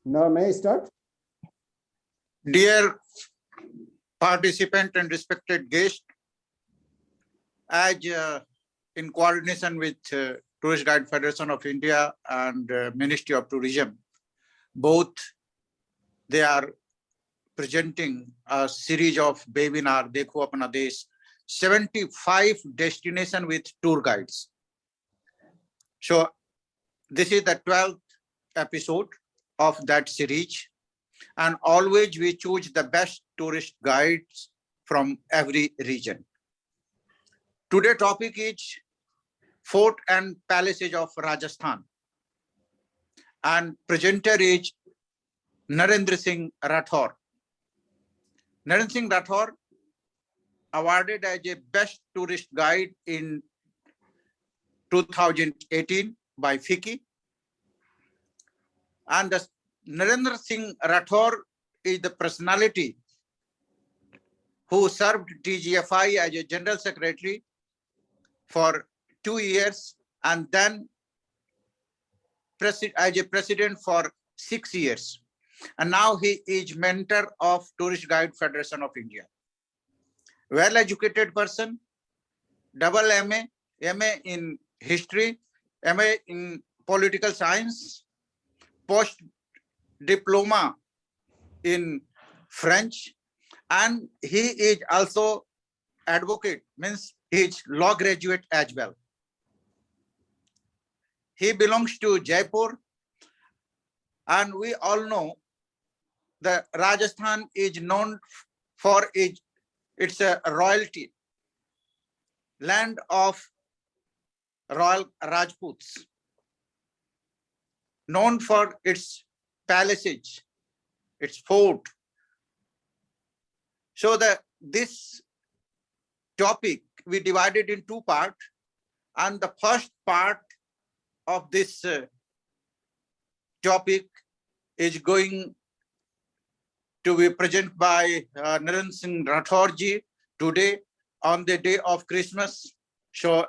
Now may I start? Dear participant and respected guest, as in coordination with Tourist Guide Federation of India and Ministry of Tourism, both they are presenting a series of webinar, Dekho Apna Desh, 75 destination with tour guides. So this is the 12th episode of that series. And always we choose the best tourist guides from every region. Today's topic is Fort and Palaces of Rajasthan. And presenter is Narendra Singh Rathore. Narendra Singh Rathore awarded as a best tourist guide in 2018 by FICCI. And Narendra Singh Rathore is the personality who served DGFI as a General Secretary for 2 years and then as a President for 6 years. And now he is mentor of Tourist Guide Federation of India. Well-educated person, double MA, MA in history, MA in political science, post diploma in French, and he is also advocate, means he is law graduate as well. He belongs to Jaipur, and we all know that Rajasthan is known for its royalty, land of royal Rajputs, known for its palaces, its fort. So this topic we divided in two parts, and the first part of this topic is going to be presented by Narendra Singh Rathore ji today on the day of Christmas. So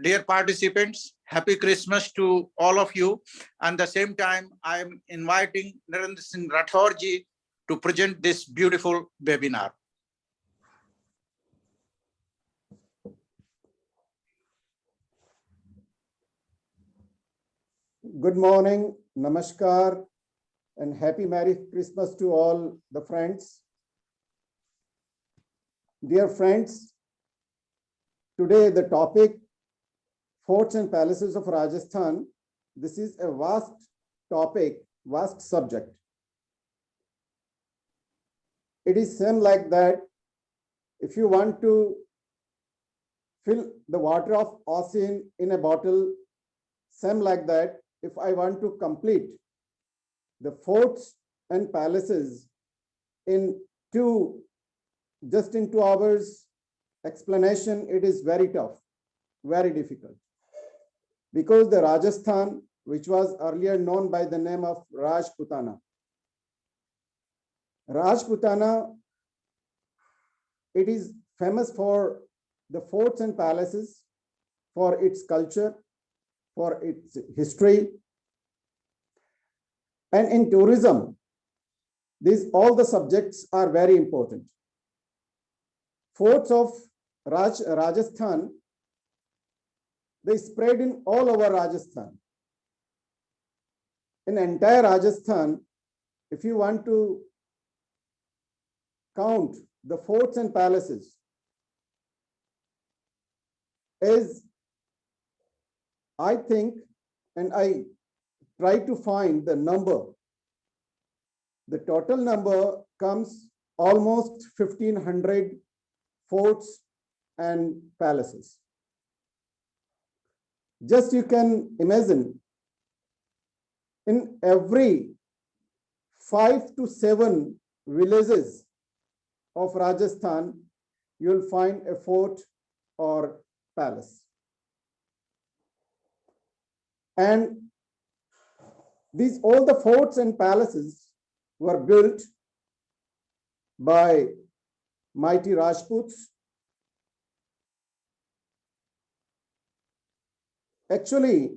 dear participants, happy Christmas to all of you. And at the same time, I am inviting Narendra Singh Rathore ji to present this beautiful webinar. Good morning, namaskar, and happy Merry Christmas to all the friends. Dear friends, today the topic, Forts and Palaces of Rajasthan. This is a vast topic, vast subject. It is same like that. If you want to fill the water of ocean in a bottle, same like that. If I want to complete the forts and palaces in just in 2 hours explanation, it is very tough, very difficult. Because the Rajasthan, which was earlier known by the name of Rajputana, it is famous for the forts and palaces, for its culture, for its history. And in tourism, all the subjects are very important. Forts of Rajasthan, they spread in all over Rajasthan. In entire Rajasthan, if you want to count the forts and palaces, as I think, and I try to find the number, the total number comes almost 1,500 forts and palaces. Just you can imagine, in every 5 to 7 villages of Rajasthan, you'll find a fort or palace. And all the forts and palaces were built by mighty Rajputs. Actually,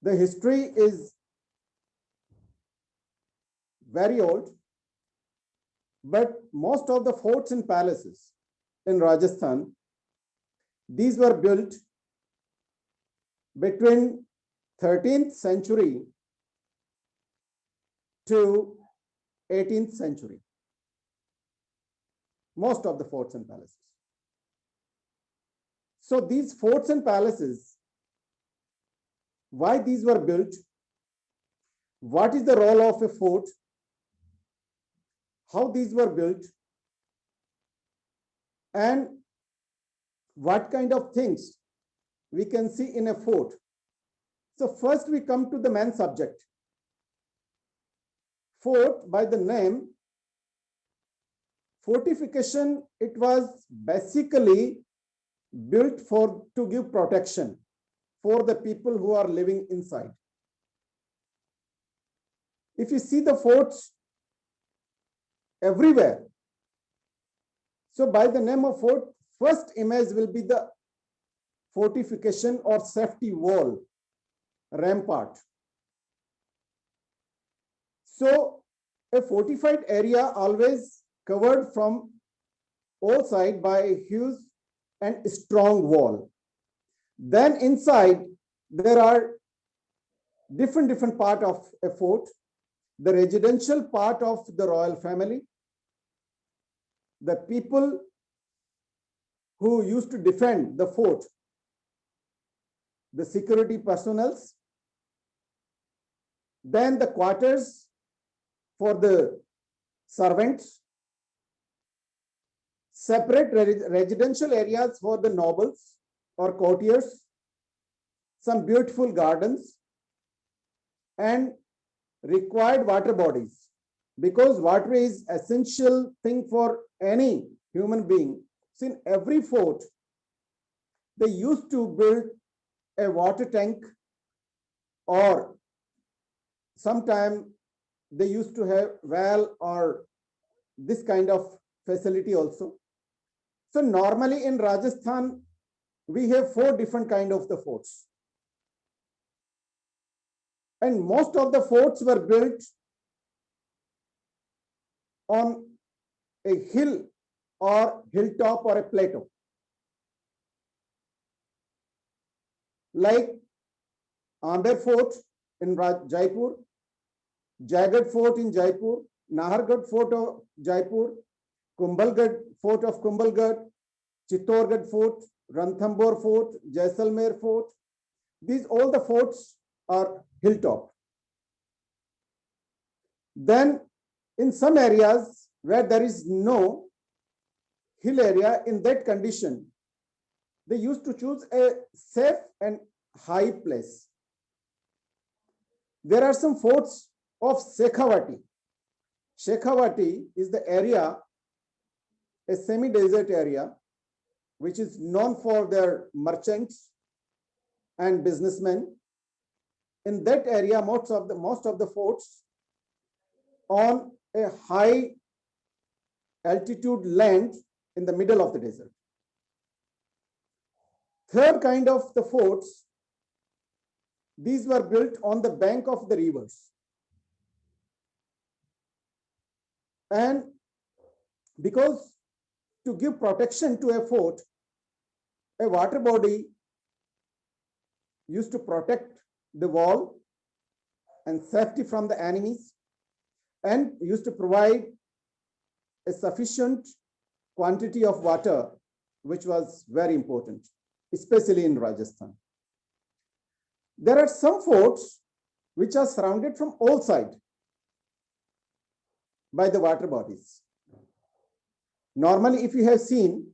the history is very old, but most of the forts and palaces in Rajasthan, these were built between 13th century to 18th century. Most of the forts and palaces. So these forts and palaces, why these were built, what is the role of a fort, how these were built, and what kind of things we can see in a fort. So first we come to the main subject. Fort, by the name, fortification, it was basically built to give protection for the people who are living inside. If you see the forts everywhere, so by the name of fort, first image will be the fortification or safety wall, rampart. So a fortified area always covered from all sides by a huge and strong wall. Then inside there are different part of a fort, the residential part of the royal family, the people who used to defend the fort, the security personnel, then the quarters for the servants, separate residential areas for the nobles or courtiers, some beautiful gardens, and required water bodies, because water is essential thing for any human being. So in every fort, they used to build a water tank, or sometime they used to have well or this kind of facility also. So normally in Rajasthan, we have 4 different kind of the forts. And most of the forts were built on a hill or hilltop or a plateau. Like Umber Fort in Jaipur, Junagadh Fort in Jaipur, Nahargarh Fort of Jaipur, Kumbhalgarh Fort of Kumbhalgarh, Chittorgarh Fort, Rantambor Fort, Jaisalmer Fort. These all the forts are hilltop. Then in some areas where there is no hill area, in that condition, they used to choose a safe and high place. There are some forts of Shekhawati. Shekhawati is the area, a semi-desert area, which is known for their merchants and businessmen. In that area, most of the forts on a high altitude land in the middle of the desert. Third kind of the forts, these were built on the bank of the rivers. And because to give protection to a fort, a water body used to protect the wall and safety from the enemies, and used to provide a sufficient quantity of water, which was very important, especially in Rajasthan. There are some forts which are surrounded from all sides by the water bodies. Normally, if you have seen,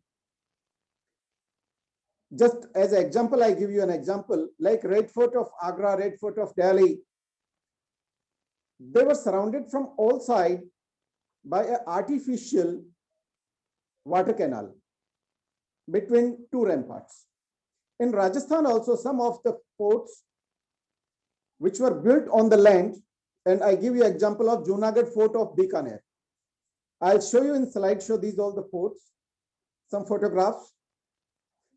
just as an example, I give you an example, like Red Fort of Agra, Red Fort of Delhi, they were surrounded from all sides by an artificial water canal between 2 ramparts. In Rajasthan also, some of the forts which were built on the land, and I give you an example of Junagadh Fort of Bikaner. I'll show you in slideshow these all the forts, some photographs.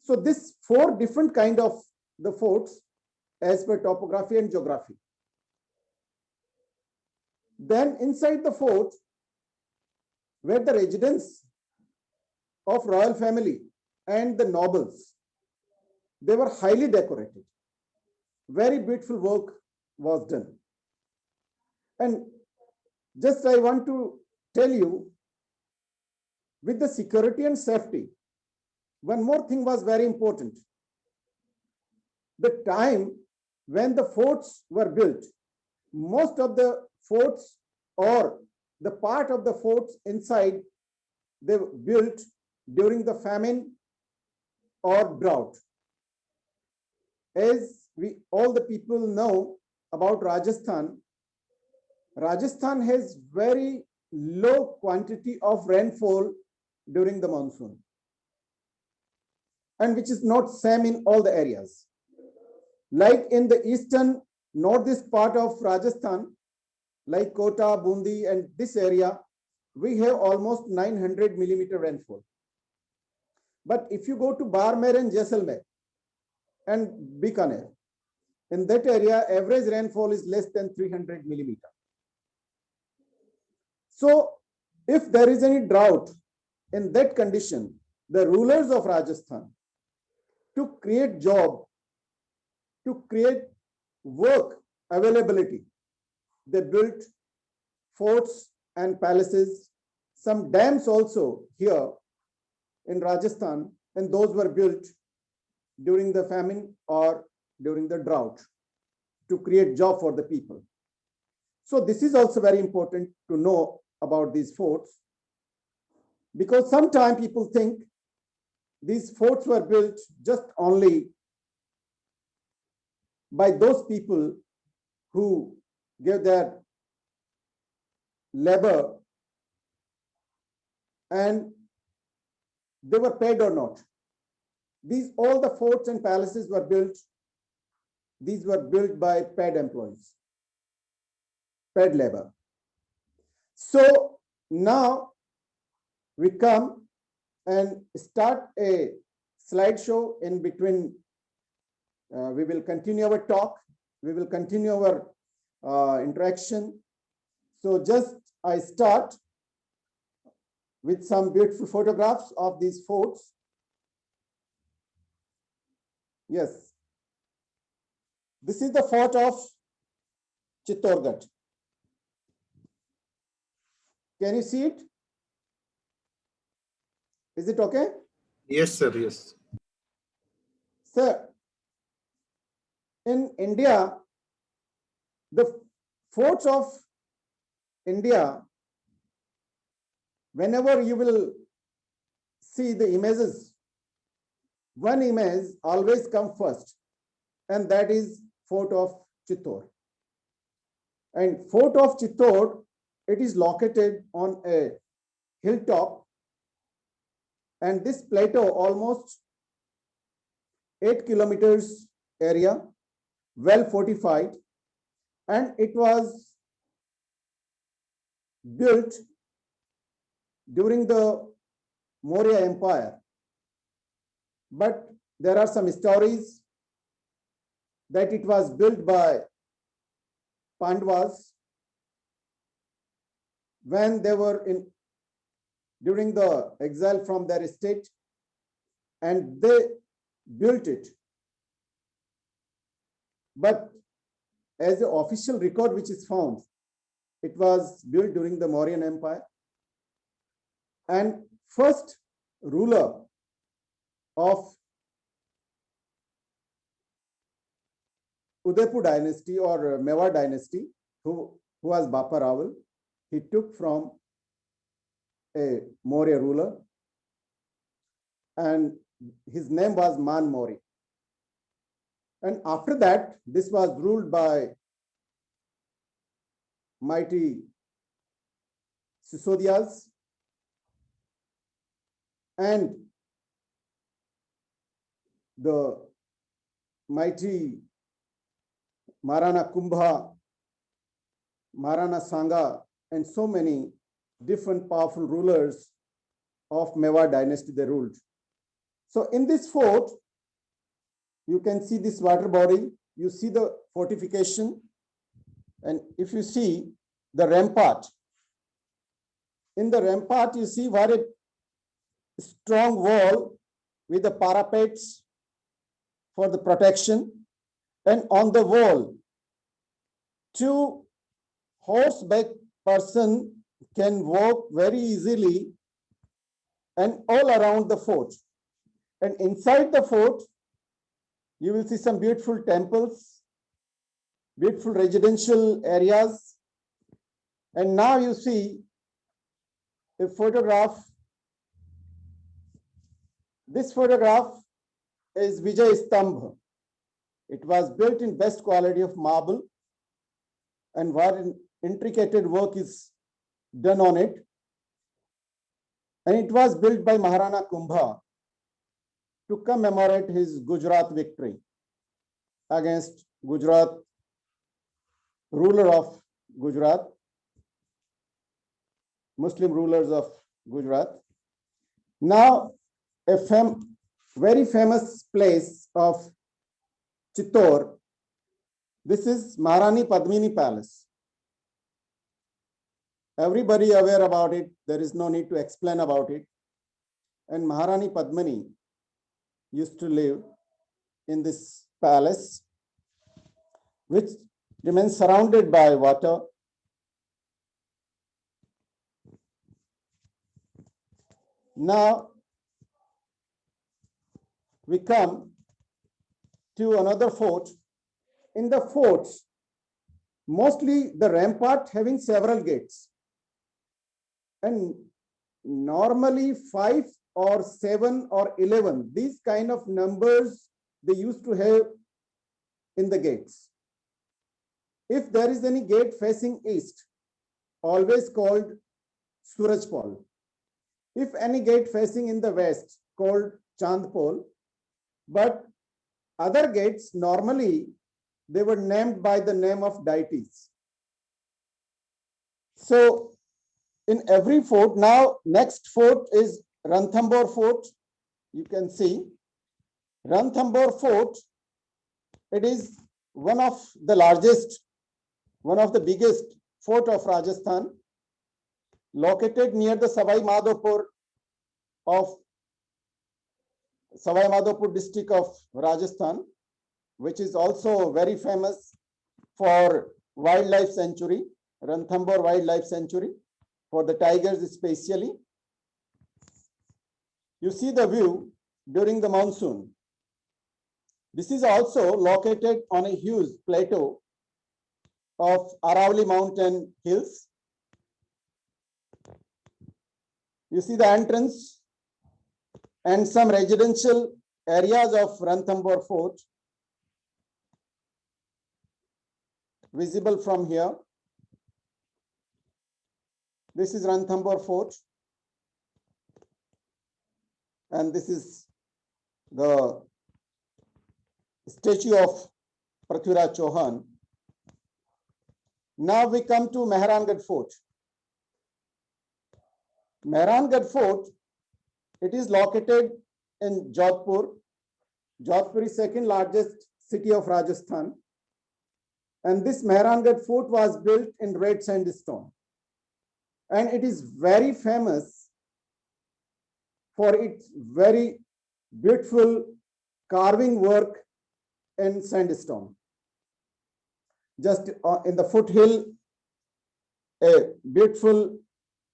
So this 4 different kind of the forts as per topography and geography. Then inside the fort were the residence of royal family and the nobles. They were highly decorated. Very beautiful work was done. And just I want to tell you, with the security and safety, one more thing was very important. The time when the forts were built, most of the forts or the part of the forts inside, they were built during the famine or drought. As we all the people know about Rajasthan, Rajasthan has very low quantity of rainfall during the monsoon, and which is not same in all the areas. Like in the eastern northeast part of Rajasthan, like Kota, Bundi, and this area, we have almost 900 millimeter rainfall. But if you go to Barmer and Jaisalmer and Bikaner, in that area, average rainfall is less than 300 millimeter. So if there is any drought in that condition, the rulers of Rajasthan, to create job, to create work availability, they built forts and palaces, some dams also here in Rajasthan, and those were built during the famine or during the drought to create job for the people. So this is also very important to know about these forts, because sometimes people think these forts were built just only by those people who gave their labor and they were paid or not. These all the forts and palaces were built. These were built by paid employees, paid labor. So now we come and start a slideshow in between. We will continue our talk. We will continue our interaction. So just I start with some beautiful photographs of these forts. Yes. This is the fort of Chittorgarh. Can you see it? Is it okay? Yes, sir. Yes. Sir, in India, the forts of India, whenever you will see the images, one image always comes first, and that is Fort of Chittor. And Fort of Chittor, it is located on a hilltop, and this plateau almost 8 kilometers area, well fortified, and it was built during the Maurya Empire. But there are some stories that it was built by Pandavas when they were during the exile from their state, and they built it. But as the official record which is found, it was built during the Mauryan Empire. And first ruler of Udaipur dynasty or Mewar dynasty, who was Bapa Rawal, he took from a Maurya ruler, and his name was Man Mauri. And after that, this was ruled by mighty Sisodias, and the mighty Maharana Kumbha, Maharana Sangha, and so many different powerful rulers of Mewar dynasty they ruled. So in this fort, you can see this water body, you see the fortification, and if you see, the rampart. In the rampart, you see very strong wall with the parapets for the protection. And on the wall, 2 horseback person can walk very easily and all around the fort. And inside the fort, you will see some beautiful temples, beautiful residential areas. And now you see a photograph. This photograph is Vijay Stambha. It was built in best quality of marble, and what intricate work is done on it. And it was built by Maharana Kumbha to commemorate his Gujarat victory against Gujarat, ruler of Gujarat, Muslim rulers of Gujarat. Now, a very famous place of Chittor. This is Maharani Padmini Palace. Everybody aware about it. There is no need to explain about it. And Maharani Padmini used to live in this palace, which remains surrounded by water. Now, we come to another fort. In the forts, mostly the rampart having several gates. And normally 5 or 7 or 11, these kind of numbers they used to have in the gates. If there is any gate facing east, always called Surajpal. If any gate facing in the west, called Chandpol. But other gates, normally, they were named by the name of deities. So, in every fort, now next fort is Rantambor Fort. You can see Rantambor Fort. It is one of the largest, one of the biggest fort of Rajasthan, located near the Savai Madhopur district of Rajasthan, which is also very famous for wildlife sanctuary, Ranthambore Wildlife Sanctuary, for the tigers especially. You see the view during the monsoon. This is also located on a huge plateau of Aravalli mountain hills. You see the entrance and some residential areas of Rantambor Fort visible from here. This is Rantambor Fort, and this is the statue of Prithviraj Chauhan. Now we come to Maharankar Fort. Maharankar Fort, it is located in Jodhpur. Jodhpur is second largest city of Rajasthan. And this Maharankar Fort was built in red sandstone. And it is very famous for its very beautiful carving work in sandstone. Just in the foothill, a beautiful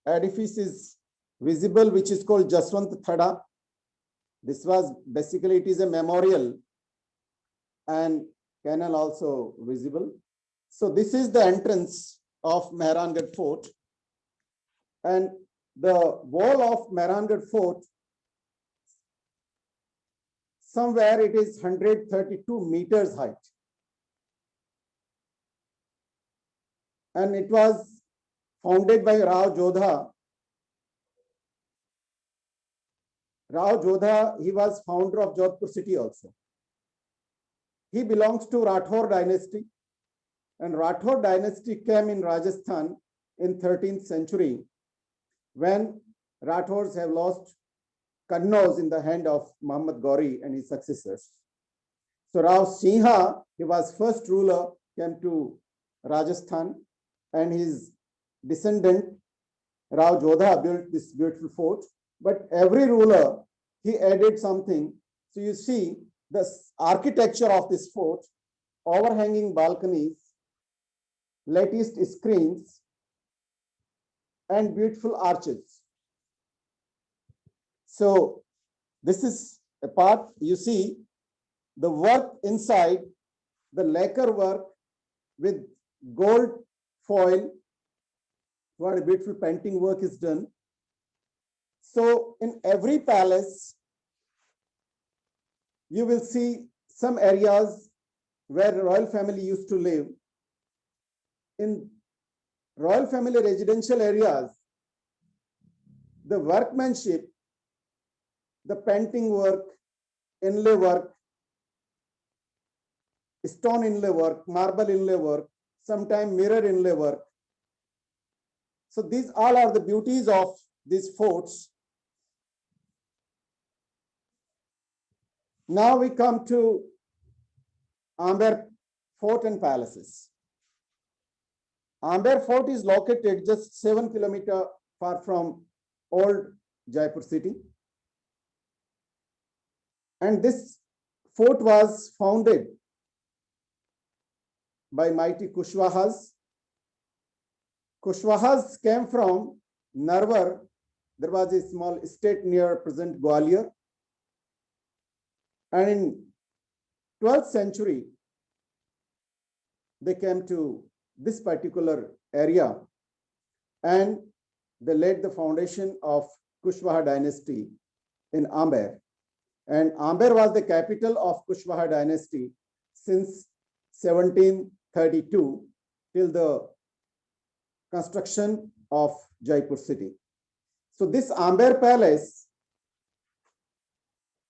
edifice is visible, which is called Jaswant Thada. This was basically, it is a memorial, and canal also visible. So this is the entrance of Maharankar Fort. And the wall of Maharankar Fort, somewhere it is 132 meters height. And it was founded by Rao Jodha. Rao Jodha, he was founder of Jodhpur city also. He belongs to Rathore dynasty. And Rathore dynasty came in Rajasthan in 13th century, when Rathores have lost Kannauj in the hand of Muhammad Ghori and his successors. So Rao Singha, he was first ruler, came to Rajasthan, and his descendant, Rao Jodha, built this beautiful fort. But every ruler, he added something. So you see the architecture of this fort, overhanging balconies, latticed screens, and beautiful arches. So this is a part. You see the work inside, the lacquer work with gold foil, what a beautiful painting work is done. So in every palace, you will see some areas where the royal family used to live. In royal family residential areas, the workmanship, the painting work, inlay work, stone inlay work, marble inlay work, sometimes mirror inlay work. So these all are the beauties of these forts. Now we come to Umber Fort and palaces. Umber Fort is located just 7 kilometers far from old Jaipur city. And this fort was founded by mighty Kushwahas. Kushwahas came from Narwar. There was a small state near present Gwalior. And in 12th century, they came to this particular area and they laid the foundation of Kushwaha dynasty in Umber. And Umber was the capital of Kushwaha dynasty since 1732 till the construction of Jaipur city. So this Umber palace,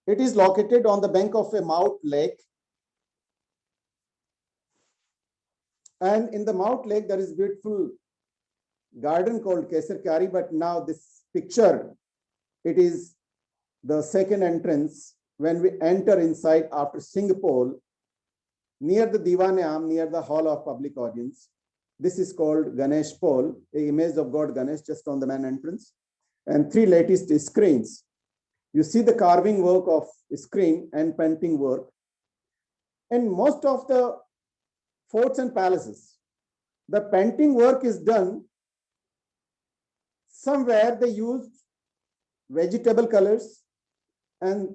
it is located on the bank of a Mount Lake. And in the Mount Lake, there is a beautiful garden called Kesarkari, but now this picture, it is the second entrance when we enter inside after Singapore, near the Diwan-e-Aam, near the hall of public audience. This is called Ganesh Pole, an image of God Ganesh just on the main entrance, and 3 latticed screens. You see the carving work of screen and painting work. And most of the forts and palaces, the painting work is done somewhere they used vegetable colors, and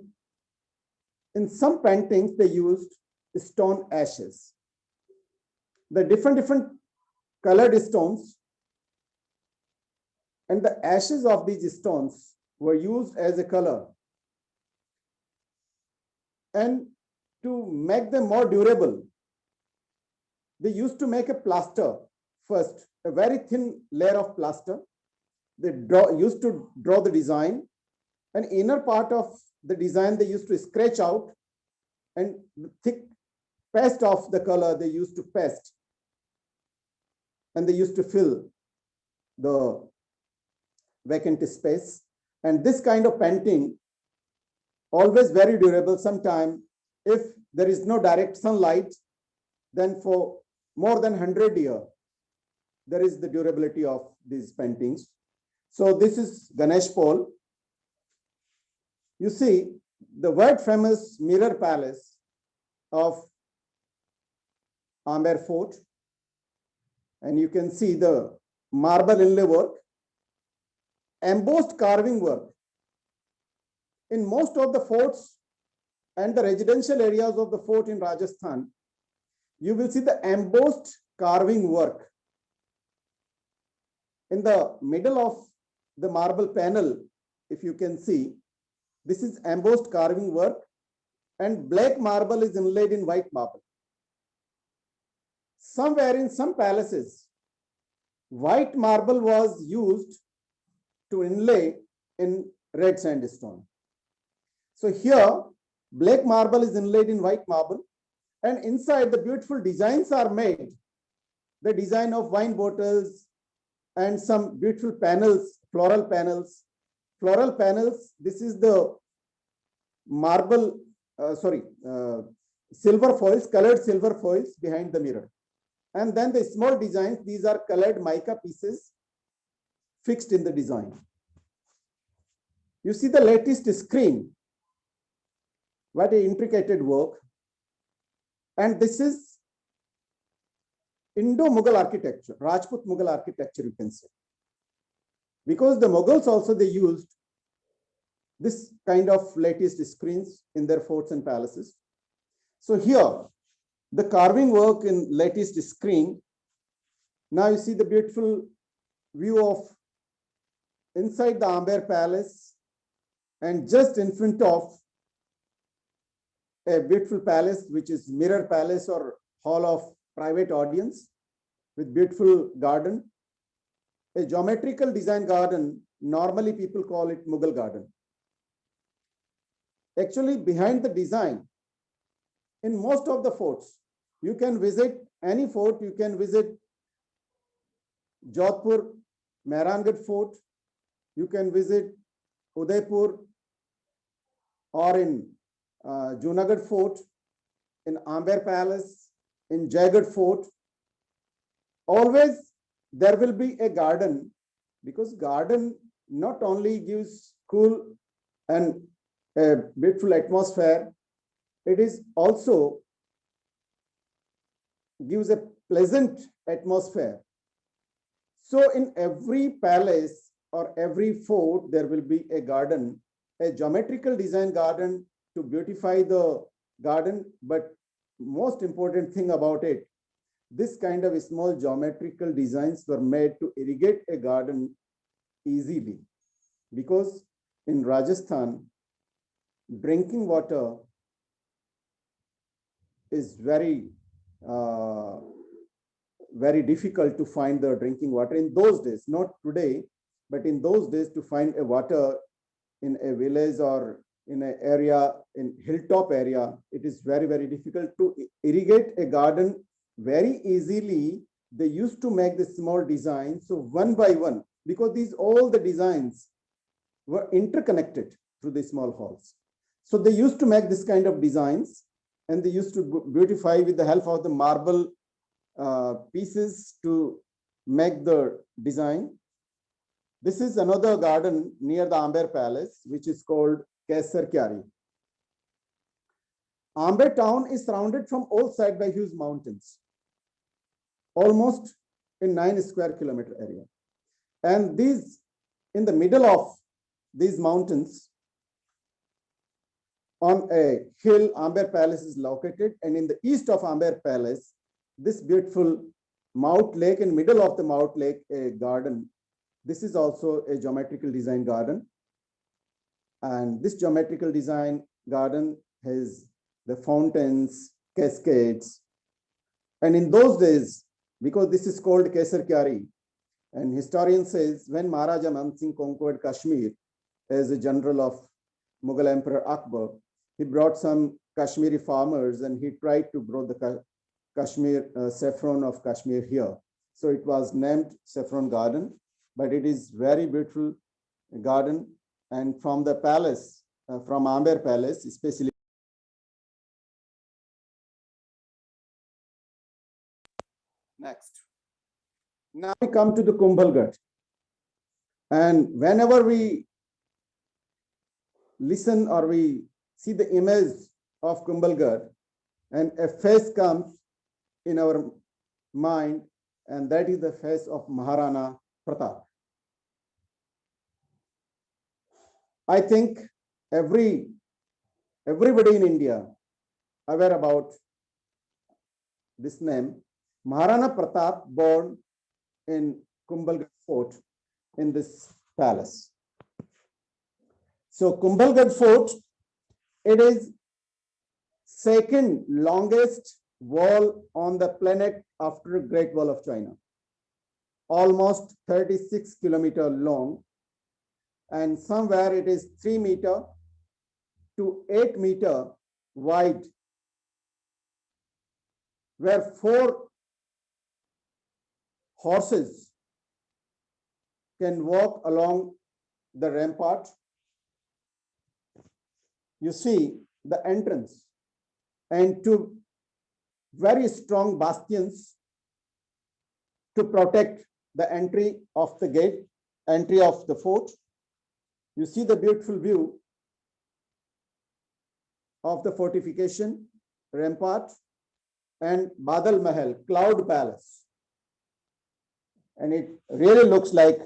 in some paintings they used stone ashes. The different colored stones and the ashes of these stones were used as a color. And to make them more durable, they used to make a plaster first, a very thin layer of plaster. They used to draw the design, and inner part of the design they used to scratch out, and the thick paste of the color they used to paste, and they used to fill the vacant space. And this kind of painting, always very durable. Sometimes if there is no direct sunlight, then for more than 100 years, there is the durability of these paintings. So this is Ganesh Pole. You see the world famous mirror palace of Umber Fort, and you can see the marble inlay work, embossed carving work. In most of the forts and the residential areas of the fort in Rajasthan, you will see the embossed carving work. In the middle of the marble panel, if you can see, this is embossed carving work, and black marble is inlaid in white marble. Somewhere in some palaces, white marble was used to inlay in red sandstone. So here, black marble is inlaid in white marble, and inside the beautiful designs are made. The design of wine bottles and some beautiful panels, floral panels. Floral panels, this is the marble, silver foils, colored silver foils behind the mirror. And then the small designs, these are colored mica pieces fixed in the design. You see the latest screen, what a intricate work. And this is Indo-Mughal architecture, Rajput Mughal architecture, you can say. Because the Mughals also, they used this kind of latest screens in their forts and palaces. So here, the carving work in latest screen. Now you see the beautiful view of inside the Umber Palace, and just in front of a beautiful palace, which is mirror palace or hall of private audience with beautiful garden. A geometrical design garden, normally people call it Mughal garden. Actually, behind the design, in most of the forts, you can visit any fort, you can visit Jodhpur, Maharankar Fort, you can visit Udaipur, or in Junagadh Fort, in Umber Palace, in Jaisalmer Fort. Always there will be a garden, because garden not only gives cool and a beautiful atmosphere, it is also gives a pleasant atmosphere. So in every palace or every fort, there will be a garden, a geometrical design garden to beautify the garden. But most important thing about it, this kind of small geometrical designs were made to irrigate a garden easily. Because in Rajasthan, drinking water is very difficult to find the drinking water in those days, not today, but in those days to find a water in a village or in an area, in hilltop area, it is very, very difficult to irrigate a garden very easily. They used to make the small designs. So one by one, because these all the designs were interconnected through the small halls. So they used to make this kind of designs, and they used to beautify with the help of the marble pieces to make the design. This is another garden near the Umber Palace, which is called Kaisar Kyari. Umber town is surrounded from all sides by huge mountains, almost in 9 square kilometer area. And these, in the middle of these mountains, on a hill, Umber Palace is located, and in the east of Umber Palace, this beautiful Mount Lake, in middle of the Mount Lake, a garden. This is also a geometrical design garden. And this geometrical design garden has the fountains, cascades. And in those days, because this is called Kaisar Kyari, and historian says when Maharaja Man Singh conquered Kashmir as a general of Mughal Emperor Akbar, he brought some Kashmiri farmers and he tried to grow the Kashmir saffron of Kashmir here. So it was named Saffron Garden, but it is very beautiful garden. And from the palace, from Umber Palace, especially. Next. Now we come to the Kumbhalgarh. And whenever we listen or we see the image of Kumbhalgarh, and a face comes in our mind, and that is the face of Maharana Pratap. I think everybody in India aware about this name. Maharana Pratap born in Kumbhalgarh Fort in this palace. So Kumbhalgarh Fort, it is second longest wall on the planet after Great Wall of China, almost 36 kilometers long, and somewhere it is 3 meter to 8 meter wide, where 4 horses can walk along the rampart. You see the entrance, and 2 very strong bastions to protect the entry of the gate. entry of the fort. You see the beautiful view of the fortification, rampart, and Badal Mahal, cloud palace. And it really looks like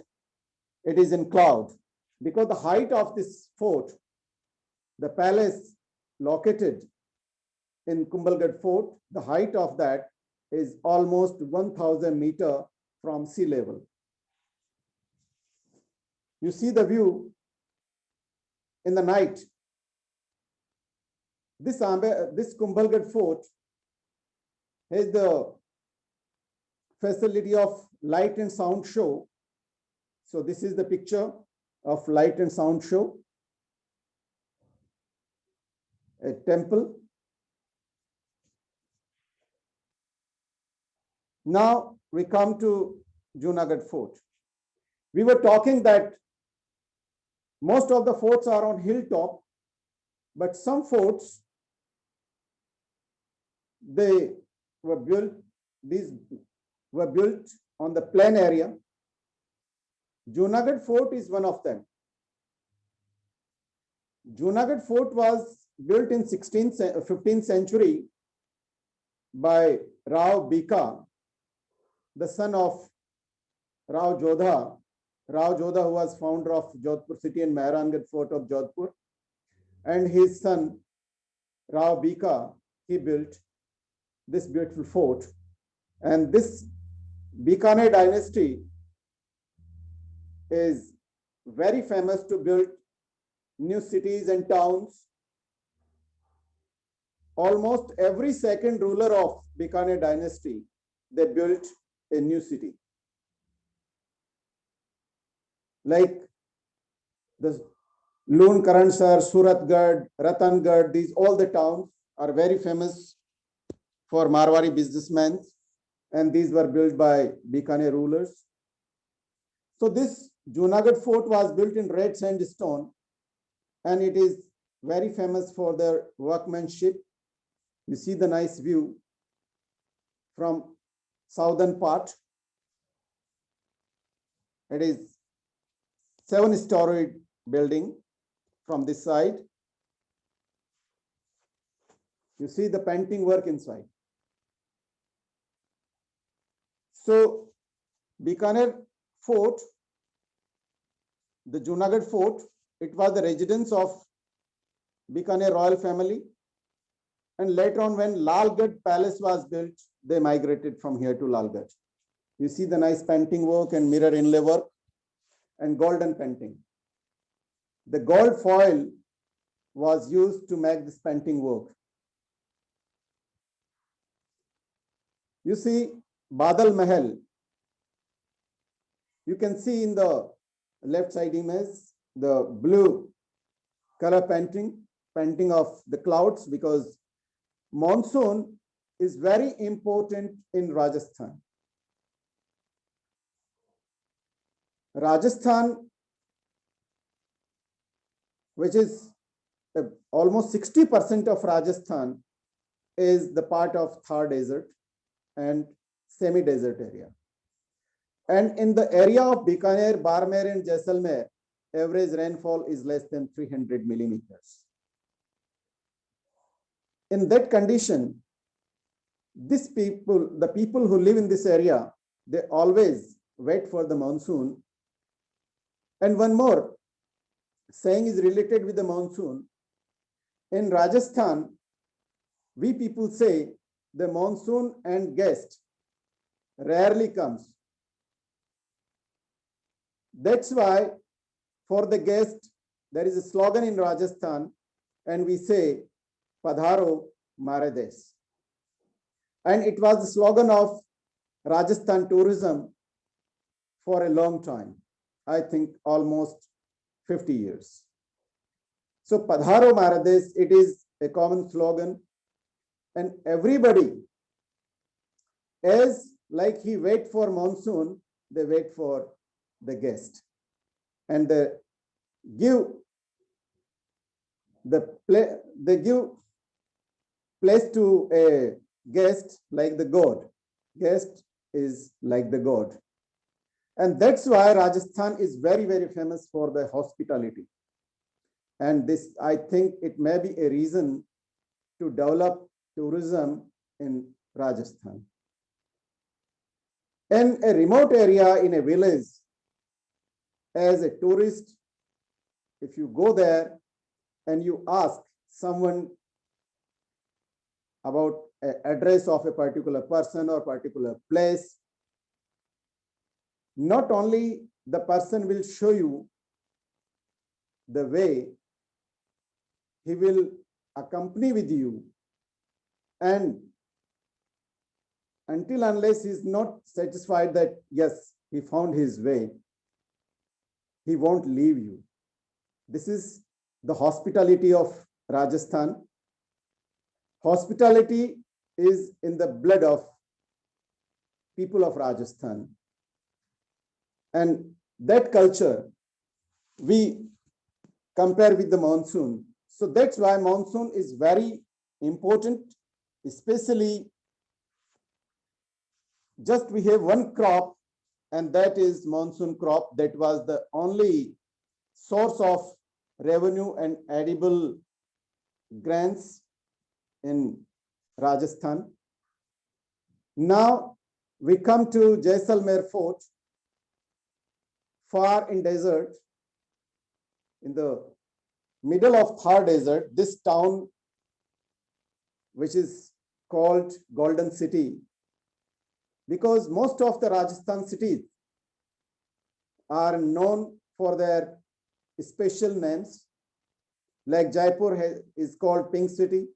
it is in cloud because the height of this fort, the palace located in Kumbhalgarh Fort, the height of that is almost 1,000 meters from sea level. You see the view in the night. This Kumbhalgarh Fort has the facility of light and sound show. So this is the picture of light and sound show. A temple. Now we come to Junagadh Fort. We were talking that most of the forts are on hilltop, but some forts, these were built on the plain area. Junagadh Fort is one of them. Junagadh Fort was built in 15th century by Rao Bika, the son of Rao Jodha. Rao Jodha, who was founder of Jodhpur city and Maharankar Fort of Jodhpur, and his son Rao Bika, he built this beautiful fort. And this Bikaner dynasty is very famous to build new cities and towns. Almost every second ruler of Bikaner dynasty, they built a new city. Like the Loon Karansar, Suratgarh, Ratangarh, these all the towns are very famous for Marwari businessmen, and these were built by Bikaner rulers. So this Junagadh Fort was built in red sandstone, and it is very famous for their workmanship. You see the nice view from southern part. It is 7-story building from this side. You see the painting work inside. So Bikaner Fort, the Junagadh Fort, it was the residence of Bikaner royal family. And later on, when Lalgarh Palace was built, they migrated from here to Lalgarh. You see the nice painting work and mirror inlay work and golden painting. The gold foil was used to make this painting work. You see Badal Mahal. You can see in the left side image the blue color painting of the clouds, because monsoon is very important in Rajasthan. Rajasthan, which is almost 60% of Rajasthan, is the part of Thar Desert and semi-desert area. And in the area of Bikaner, Barmer, and Jaisalmer, average rainfall is less than 300 millimeters. In that condition, the people who live in this area, they always wait for the monsoon. And one more saying is related with the monsoon. In Rajasthan, we people say the monsoon and guest rarely comes. That's why for the guest, there is a slogan in Rajasthan, and we say, Padharo Mare Desh. And it was the slogan of Rajasthan tourism for a long time. I think almost 50 years. So Padharo Mare Desh, it is a common slogan, and everybody, as like he wait for monsoon, they wait for the guest, and they give place to a guest like the god. Guest is like the god. And that's why Rajasthan is very, very famous for the hospitality. And this, I think it may be a reason to develop tourism in Rajasthan. In a remote area in a village, as a tourist, if you go there and you ask someone about an address of a particular person or particular place, not only the person will show you the way, he will accompany with you, and until unless he is not satisfied that yes, he found his way, he won't leave you. This is the hospitality of Rajasthan. Hospitality is in the blood of people of Rajasthan. And that culture we compare with the monsoon. So that's why monsoon is very important, especially just we have one crop, and that is monsoon crop. That was the only source of revenue and edible grains in Rajasthan. Now we come to Jaisalmer Fort, far in desert, in the middle of Thar Desert. This town, which is called Golden City, because most of the Rajasthan cities are known for their special names. Like Jaipur is called Pink City,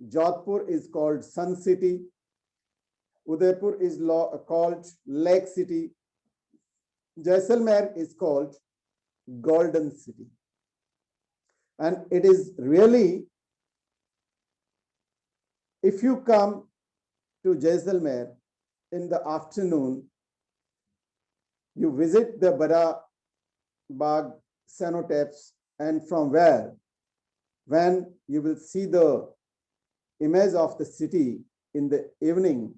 Jodhpur is called Sun City, Udaipur is called Lake City, Jaisalmer is called Golden City. And it is really, if you come to Jaisalmer in the afternoon, you visit the Bada Bagh cenotaphs, and from where, when you will see the image of the city in the evening,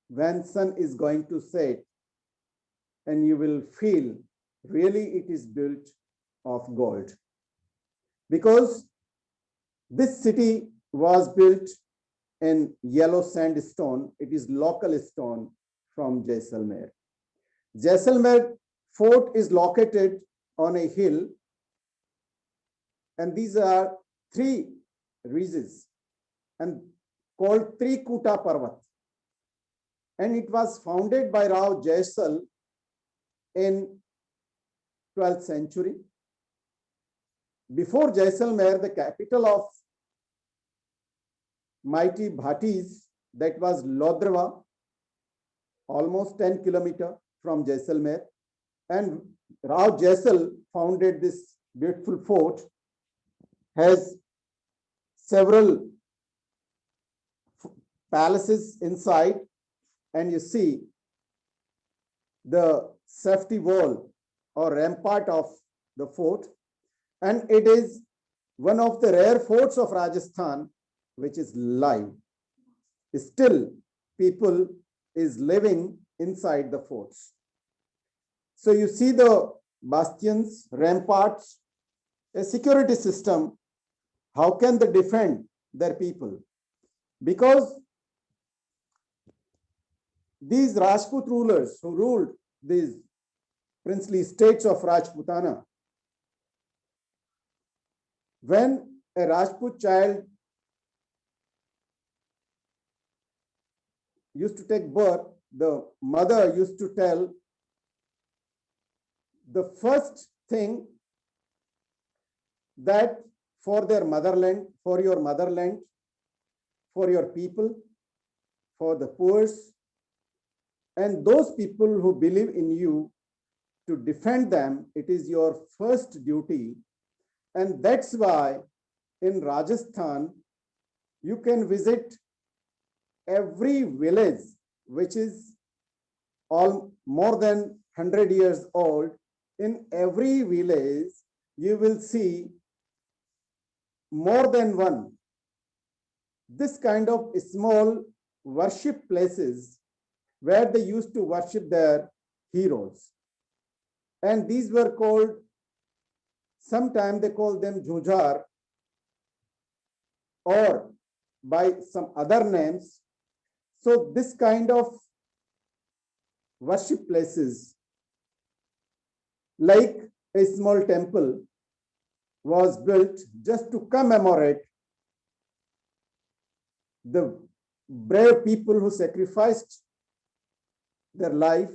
when sun is going to set, and you will feel really it is built of gold. Because this city was built in yellow sandstone. It is local stone from Jaisalmer. Jaisalmer Fort is located on a hill, and these are three ridges and called Trikuta Parvat. And it was founded by Rao Jaisal in 12th century. Before Jaisalmer, the capital of mighty Bhatis, that was Lodrava, almost 10 kilometers from Jaisalmer. And Rao Jaisal founded this beautiful fort, has several palaces inside, and you see the safety wall or rampart of the fort. And it is one of the rare forts of Rajasthan which is live. Still, people is living inside the forts. So you see the bastions, ramparts, a security system. How can they defend their people? Because these Rajput rulers who ruled these princely states of Rajputana, when a Rajput child used to take birth, the mother used to tell the first thing that for their motherland, for your motherland, for your people, for the poor, and those people who believe in you, to defend them, it is your first duty. And that's why in Rajasthan, you can visit every village which is all more than 100 years old. In every village, you will see more than one this kind of small worship places where they used to worship their heroes. And these were called, sometimes they call them Jujar, or by some other names. So this kind of worship places, like a small temple, was built just to commemorate the brave people who sacrificed their life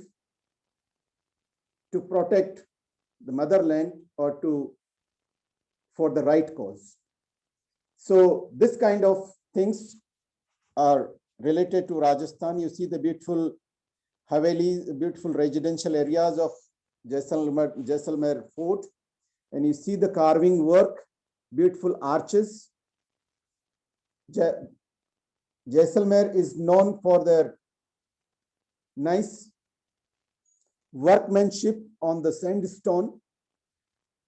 to protect the motherland or for the right cause. So this kind of things are related to Rajasthan. You see the beautiful Havelis, beautiful residential areas of Jaisalmer Fort, and you see the carving work, beautiful arches. Jaisalmer is known for their nice workmanship on the sandstone.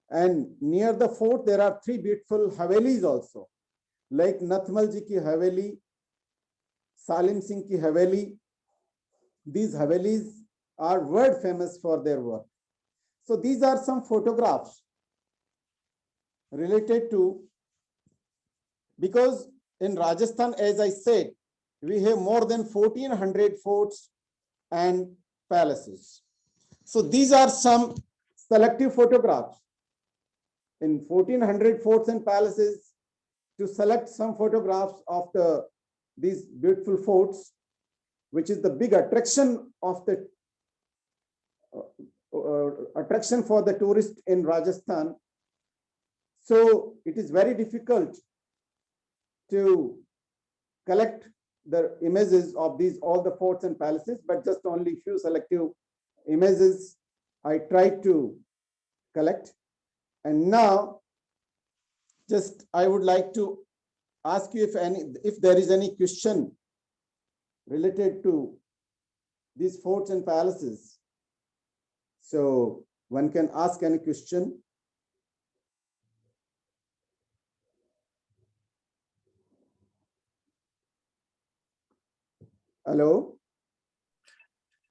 And near the fort, there are three beautiful Havelis also, like Nathmal Ji ki Haveli, Salim Singh ki Haveli. These Havelis are world famous for their work. So these are some photographs related to, because in Rajasthan, as I said, we have more than 1400 forts and palaces. So these are some selective photographs. In 1400 forts and palaces, to select some photographs of these beautiful forts, which is the big attraction of the attraction for the tourist in Rajasthan. So it is very difficult to collect the images of all the forts and palaces, but just only few selective images I tried to collect. And now, just I would like to ask you if there is any question related to these forts and palaces. So one can ask any question. Hello,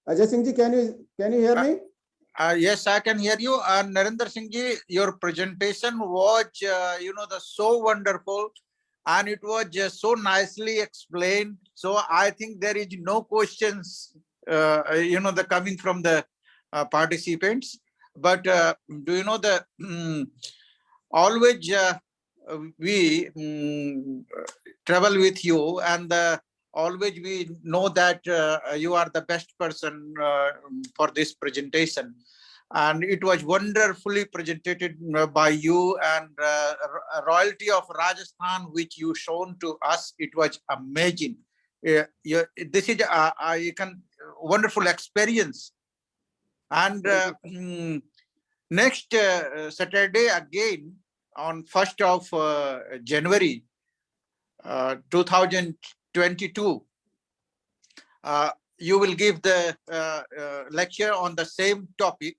Ajay Singh ji, can you hear me? Yes, I can hear you. Narendra Singh ji, your presentation was, so wonderful, and it was just so nicely explained. So I think there is no questions, the coming from the participants. But do you know always we travel with you, and always we know that you are the best person for this presentation, and it was wonderfully presented by you, and royalty of Rajasthan which you shown to us, it was amazing. This is a wonderful experience. And next Saturday again, on 1st of January 2022, you will give the lecture on the same topic,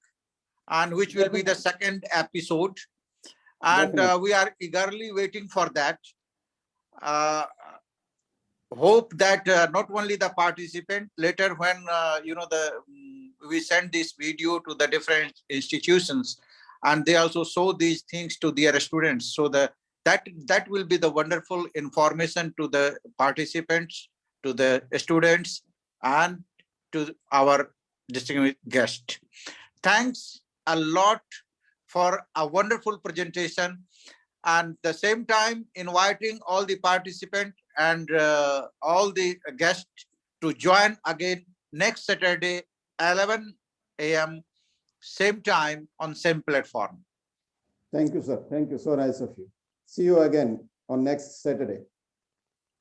and which will be the second episode. And we are eagerly waiting for that. Hope that not only the participant, later when we send this video to the different institutions, and they also show these things to their students, so that will be the wonderful information to the participants, to the students, and to our distinguished guest. Thanks a lot for a wonderful presentation, and the same time inviting all the participants and all the guests to join again next Saturday, 11 a.m. same time on same platform. Thank you, sir. Thank you. So nice of you. See you again on next Saturday.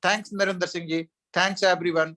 Thanks, Narendra Singh ji. Thanks, everyone.